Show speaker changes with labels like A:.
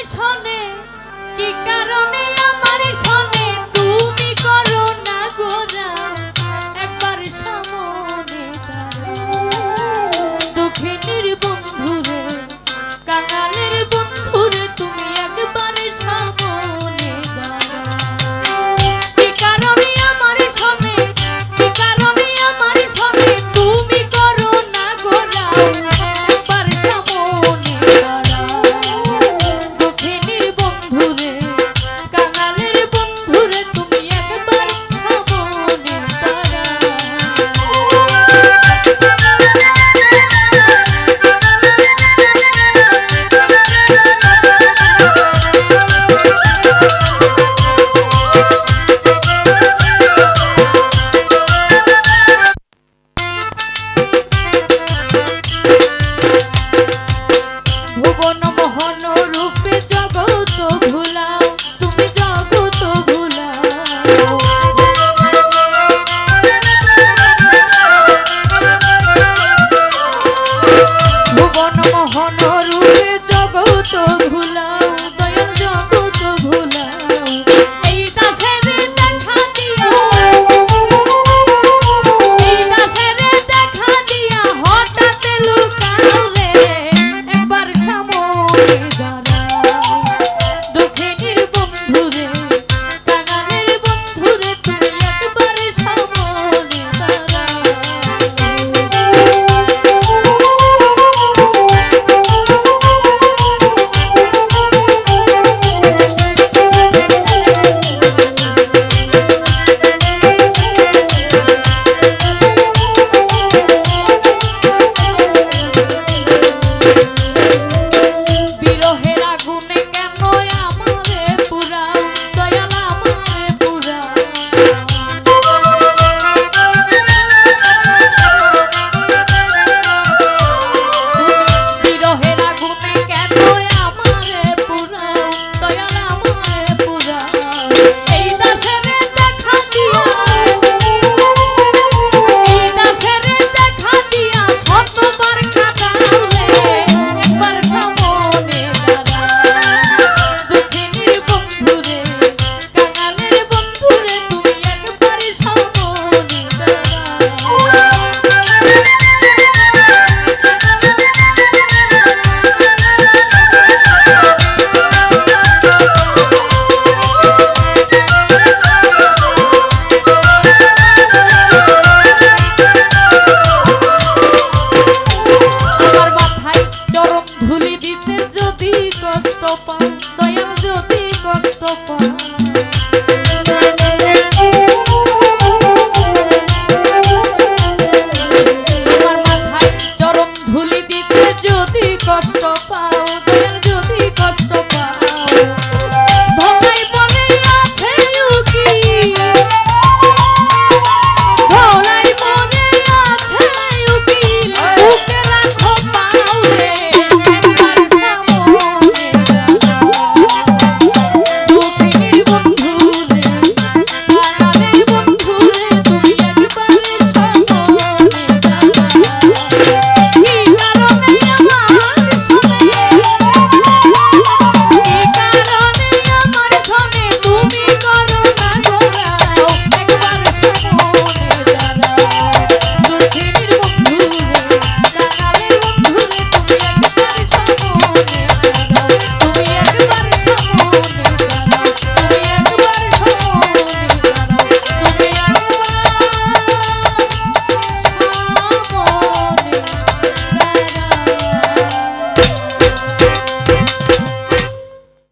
A: শোনে কি কারণে আমার শোনে তুমি করো না গোরা একবার সামনে দুঃখিনীর বন্ধুরে কাঙালের বন্ধুরে তুমি একবার সামনে কি কারণে আমার শোনে কি কারণে আমার শোনে তুমি করো না গোরা একবার সামনে দুঃখিনীর বন্ধুরে কাঙালের বন্ধুরে তুমি একবার সামনে ভুবন মোহন রূপে জগৎ ভুলাও তুমি জগৎ ভুলাও ভুবন মোহন রূপে জগৎ ভুলাও দয়াল জগৎ ভুলাও এই দাসের দেখা দিও এই দাসের দেখা দিয়া হঠাৎ লুকাও রে একবার সামনে দাঁড়াও দুঃখিনীর বন্ধুরে কাঙালের বন্ধুরে তুমি একবার সামনে দাঁড়াও বিরহের আগুনে কেন আমারে পুরাও দয়াল আমারে পুরাও বিরহের আগুনে কেন আমারে পুরাও দয়াল আমারে পুরাও এই দাসের দেখা দিয়া এই দাসের দেখা দিয়া শতবার কাঁদাও রে একবার সামনে দাঁড়াও দুঃখিনীর বন্ধুরে কাঙালের বন্ধুরে তুমি একবার সামনে দাঁড়াও আমার মাথায় চরম ধুলি দিতে যদি কষ্ট পাও দয়াল যদি কষ্ট